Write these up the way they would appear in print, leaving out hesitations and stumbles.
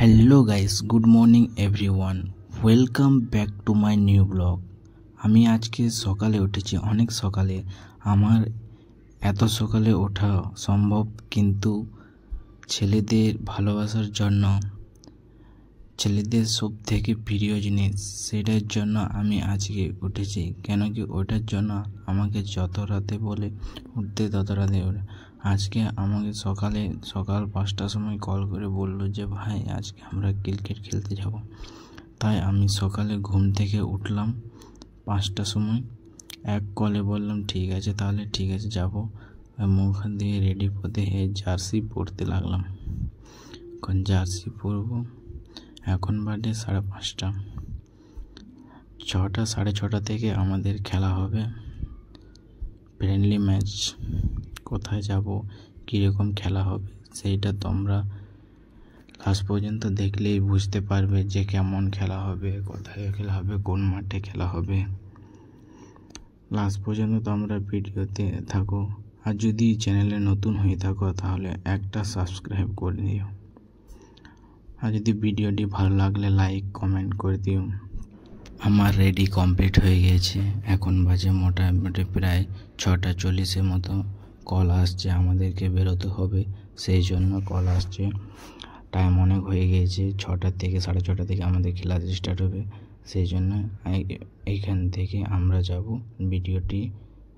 Hello guys, good morning everyone, welcome back to my new blog. আমি আজকে সকালে উঠেছি, অনেক সকালে। আমার এত সকালে ওঠা সম্ভব, কিন্তু ছেলেদের ভালোবাসার জন্য, ছেলেদের সব থেকে প্রিয় জিনিস, সেটার জন্য আমি আজকে উঠেছি। কেন কি ওটার জন্য আমাকে যত রাতে বলে উঠতে তত রাতে ওঠে। আজকে আমাকে সকাল 5টার সময় কল করে বললো যে ভাই আজকে আমরা ক্রিকেট খেলতে যাব। তাই আমি সকালে ঘুম থেকে উঠলাম 5টার সময়। এক কলে বললাম ঠিক আছে, তাহলে ঠিক আছে যাবো। মুখ দিয়ে রেডি হতে জার্সি পরতে লাগলাম। এখন জার্সি পরবো। এখন বাজে 5:30। 6টা 6:30 থেকে আমাদের খেলা হবে ফ্রেন্ডলি ম্যাচ। কোথায় যাব, কীরকম খেলা হবে, সেইটা তোমরা লাস্ট পর্যন্ত দেখলেই বুঝতে পারবে যে কেমন খেলা হবে, কোথায় খেলা হবে, কোন মাঠে খেলা হবে। লাস্ট পর্যন্ত তোমরা ভিডিওতে থাকো। আর যদি চ্যানেলে নতুন হয়ে থাকো তাহলে একটা সাবস্ক্রাইব করে দিও। আর যদি ভিডিওটি ভালো লাগলে লাইক কমেন্ট করে দিও। আমার রেডি কমপ্লিট হয়ে গেছে। এখন বাজে মোটামুটি প্রায় 6:40 মতো। কল আসছে, আমাদেরকে বেরোতে হবে, সেই জন্য কল আসছে। টাইম অনেক হয়ে গিয়েছে, 6টা থেকে 6:30 থেকে আমাদের খেলা স্টার্ট হবে। সেই জন্য এইখান থেকে আমরা যাব। ভিডিওটি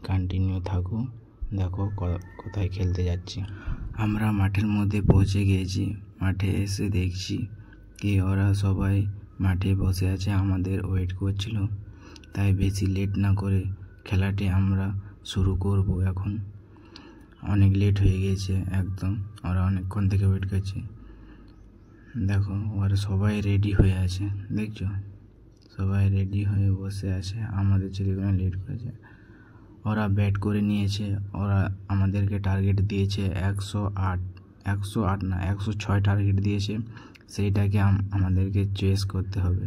কন্টিনিউ থাকো, দেখো কোথায় খেলতে যাচ্ছি। আমরা মাঠের মধ্যে পৌঁছে গিয়েছি। মাঠে এসে দেখছি কি ওরা সবাই মাঠে বসে আছে, আমাদের ওয়েট করছিল। তাই বেশি লেট না করে খেলাটি আমরা শুরু করব। এখন অনেক লেট হয়ে গিয়েছে একদম, ওরা অনেকক্ষণ থেকে ওয়েট করছে। দেখো ওরা সবাই রেডি হয়ে আছে, দেখছো সবাই রেডি হয়ে বসে আছে। আমাদের ছেলেগুলো লেট করেছে। ওরা ব্যাট করে নিয়েছে। ওরা আমাদেরকে টার্গেট দিয়েছে 108 না 106 টার্গেট দিয়েছে। সেইটাকে আমাদেরকে চেস করতে হবে।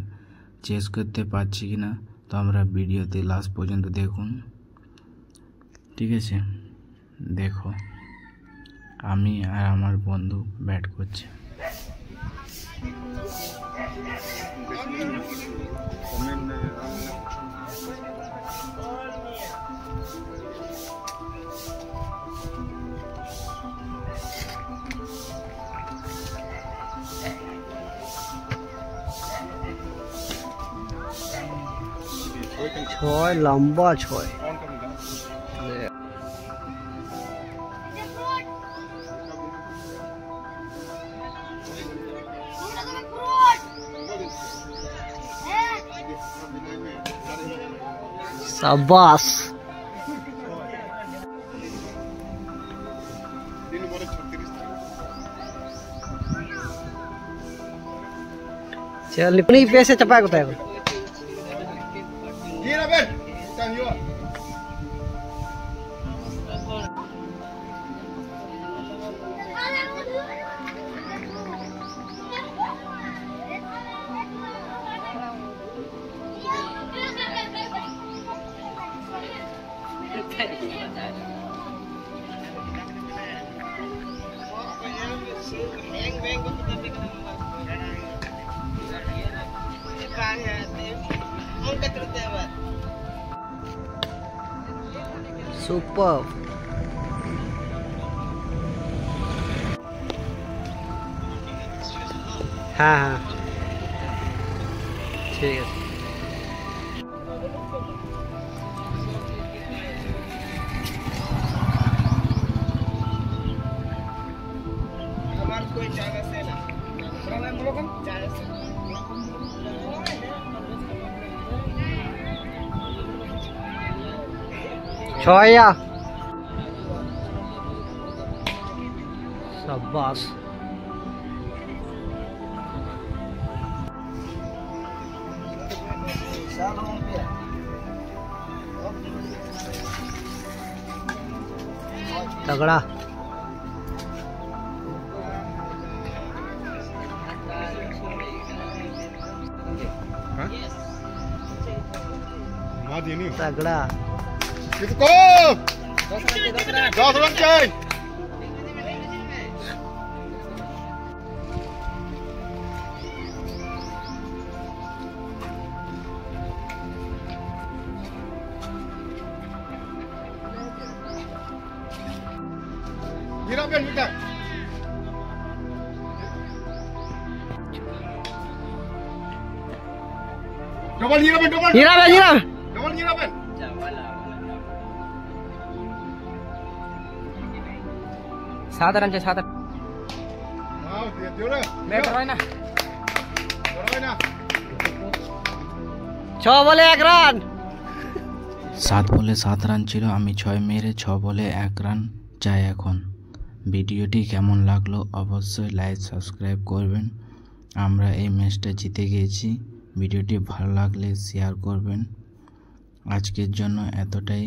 চেস করতে পারছি কি না তো আমরা ভিডিওতে লাস্ট পর্যন্ত দেখুন, ঠিক আছে? দেখো আমি আর আমার বন্ধু ব্যাট করছে। ছয় লম্বা ছয়। शाबाश। चल अपनी पैसे चपा को तय सुपर। हाँ हाँ ठीक है। कोई चारा से ना चारा से छया। शाबाश। तगड़ा। तगड़ा। किसको 10 रन चाहिए। Nyiraben wicket. Double Nyiraben, double. Nyiraben. Double Nyiraben. 7 run से 7 Wow, dia dah. मैं करवाई ना Berabai na. 6 বলে 1 রান 7 বলে 7 রান ছিল, আমি 6 মেরে 6 বলে 1 রান চাই এখন। ভিডিওটি কেমন লাগলো অবশ্যই লাইক সাবস্ক্রাইব করবেন। আমরা এই ম্যাচটা জিতে গিয়েছি। ভিডিওটি ভালো লাগলে শেয়ার করবেন। আজকের জন্য এতটাই।